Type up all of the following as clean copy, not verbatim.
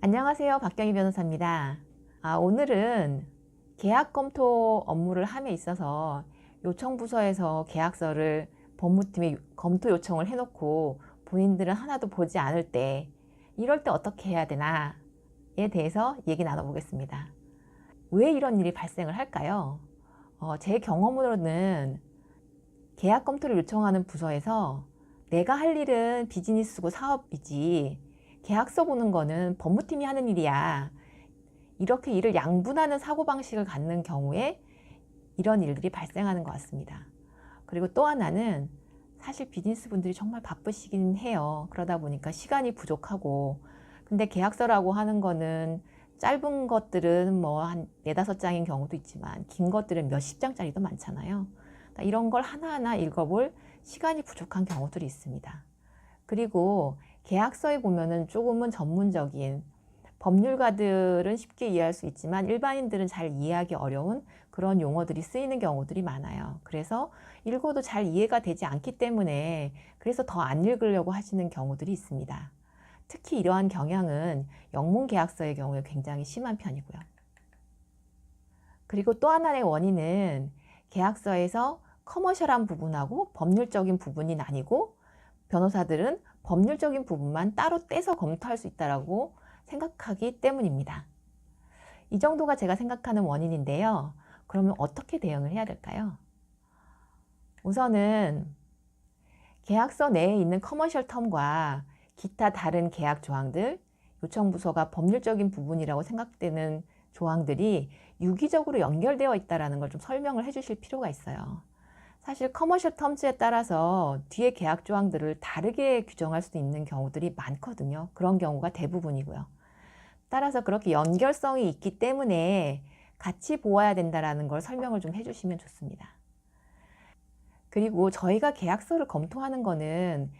안녕하세요. 박경희 변호사입니다. 오늘은 계약 검토 업무를 함에 있어서 요청부서에서 계약서를 법무팀에 검토 요청을 해놓고 본인들은 하나도 보지 않을 때 이럴 때 어떻게 해야 되나에 대해서 얘기 나눠보겠습니다. 왜 이런 일이 발생을 할까요? 제 경험으로는 계약 검토를 요청하는 부서에서 내가 할 일은 비즈니스고 사업이지 계약서 보는 거는 법무팀이 하는 일이야. 이렇게 일을 양분하는 사고방식을 갖는 경우에 이런 일들이 발생하는 것 같습니다. 그리고 또 하나는 사실 비즈니스 분들이 정말 바쁘시긴 해요. 그러다 보니까 시간이 부족하고, 근데 계약서라고 하는 거는 짧은 것들은 뭐 한 4~5장인 경우도 있지만 긴 것들은 몇십 장짜리도 많잖아요. 그러니까 이런 걸 하나하나 읽어볼 시간이 부족한 경우들이 있습니다. 그리고 계약서에 보면은 조금은 전문적인, 법률가들은 쉽게 이해할 수 있지만 일반인들은 잘 이해하기 어려운 그런 용어들이 쓰이는 경우들이 많아요. 그래서 읽어도 잘 이해가 되지 않기 때문에 그래서 더 안 읽으려고 하시는 경우들이 있습니다. 특히 이러한 경향은 영문계약서의 경우에 굉장히 심한 편이고요. 그리고 또 하나의 원인은 계약서에서 커머셜한 부분하고 법률적인 부분이 나뉘고 변호사들은 법률적인 부분만 따로 떼서 검토할 수 있다고 생각하기 때문입니다. 이 정도가 제가 생각하는 원인인데요. 그러면 어떻게 대응을 해야 될까요? 우선은 계약서 내에 있는 커머셜 텀과 기타 다른 계약 조항들, 요청부서가 법률적인 부분이라고 생각되는 조항들이 유기적으로 연결되어 있다는 걸 좀 설명을 해 주실 필요가 있어요. 사실 커머셜 텀즈에 따라서 뒤에 계약 조항들을 다르게 규정할 수도 있는 경우들이 많거든요. 그런 경우가 대부분이고요. 따라서 그렇게 연결성이 있기 때문에 같이 보아야 된다는 걸 설명을 좀 해주시면 좋습니다. 그리고 저희가 계약서를 검토하는 거는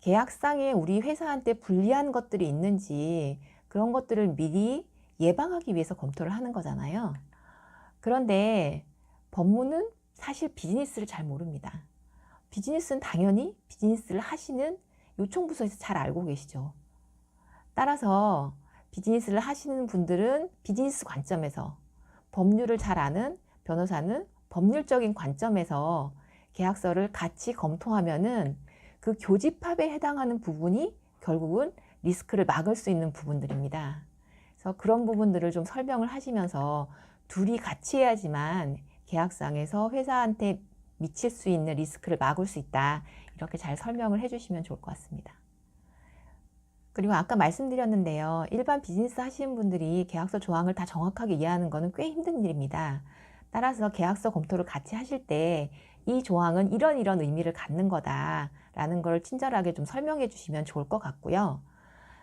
계약상에 우리 회사한테 불리한 것들이 있는지 그런 것들을 미리 예방하기 위해서 검토를 하는 거잖아요. 그런데 법무는 사실 비즈니스를 잘 모릅니다. 비즈니스는 당연히 비즈니스를 하시는 요청부서에서 잘 알고 계시죠. 따라서 비즈니스를 하시는 분들은 비즈니스 관점에서, 법률을 잘 아는 변호사는 법률적인 관점에서 계약서를 같이 검토하면은 그 교집합에 해당하는 부분이 결국은 리스크를 막을 수 있는 부분들입니다. 그래서 그런 부분들을 좀 설명을 하시면서 둘이 같이 해야지만 계약상에서 회사한테 미칠 수 있는 리스크를 막을 수 있다. 이렇게 잘 설명을 해주시면 좋을 것 같습니다. 그리고 아까 말씀드렸는데요. 일반 비즈니스 하시는 분들이 계약서 조항을 다 정확하게 이해하는 것은 꽤 힘든 일입니다. 따라서 계약서 검토를 같이 하실 때 이 조항은 이런 의미를 갖는 거다라는 걸 친절하게 좀 설명해 주시면 좋을 것 같고요.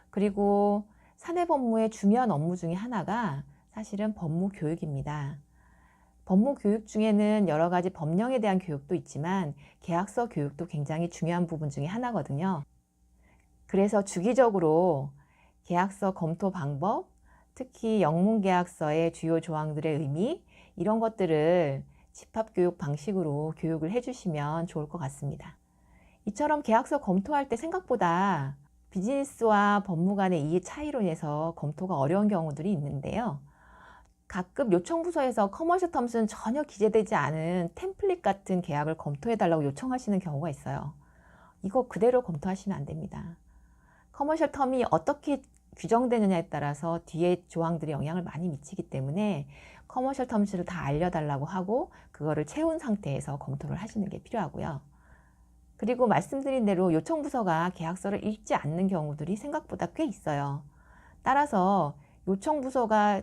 그리고 사내법무의 중요한 업무 중에 하나가 사실은 법무 교육입니다. 법무 교육 중에는 여러 가지 법령에 대한 교육도 있지만 계약서 교육도 굉장히 중요한 부분 중에 하나거든요. 그래서 주기적으로 계약서 검토 방법, 특히 영문계약서의 주요 조항들의 의미, 이런 것들을 집합교육 방식으로 교육을 해주시면 좋을 것 같습니다. 이처럼 계약서 검토할 때 생각보다 비즈니스와 법무 간의 이해 차이로 인해서 검토가 어려운 경우들이 있는데요. 가끔 요청부서에서 커머셜 텀스는 전혀 기재되지 않은 템플릿 같은 계약을 검토해달라고 요청하시는 경우가 있어요. 이거 그대로 검토하시면 안 됩니다. 커머셜 텀이 어떻게 규정되느냐에 따라서 뒤에 조항들이 영향을 많이 미치기 때문에 커머셜 텀스를 다 알려달라고 하고 그거를 채운 상태에서 검토를 하시는 게 필요하고요. 그리고 말씀드린 대로 요청부서가 계약서를 읽지 않는 경우들이 생각보다 꽤 있어요. 따라서 요청부서가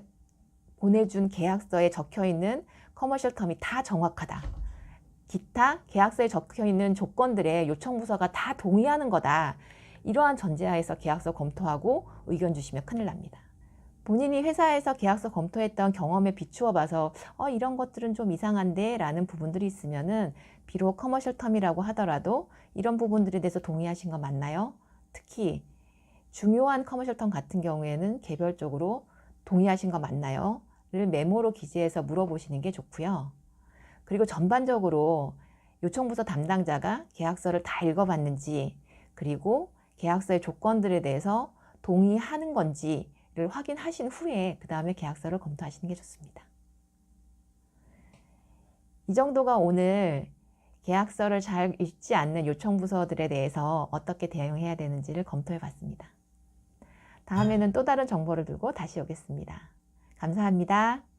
보내준 계약서에 적혀있는 커머셜 텀이 다 정확하다. 기타 계약서에 적혀있는 조건들에 요청부서가 다 동의하는 거다. 이러한 전제하에서 계약서 검토하고 의견 주시면 큰일 납니다. 본인이 회사에서 계약서 검토했던 경험에 비추어 봐서 이런 것들은 좀 이상한데 라는 부분들이 있으면은 비록 커머셜 텀이라고 하더라도 이런 부분들에 대해서 동의하신 거 맞나요? 특히 중요한 커머셜 텀 같은 경우에는 개별적으로 동의하신 거 맞나요? 를 메모로 기재해서 물어보시는 게 좋고요. 그리고 전반적으로 요청부서 담당자가 계약서를 다 읽어봤는지, 그리고 계약서의 조건들에 대해서 동의하는 건지 확인하신 후에 그 다음에 계약서를 검토하시는 게 좋습니다. 이 정도가 오늘 계약서를 잘 읽지 않는 요청부서들에 대해서 어떻게 대응해야 되는지를 검토해 봤습니다. 다음에는 또 다른 정보를 들고 다시 오겠습니다. 감사합니다.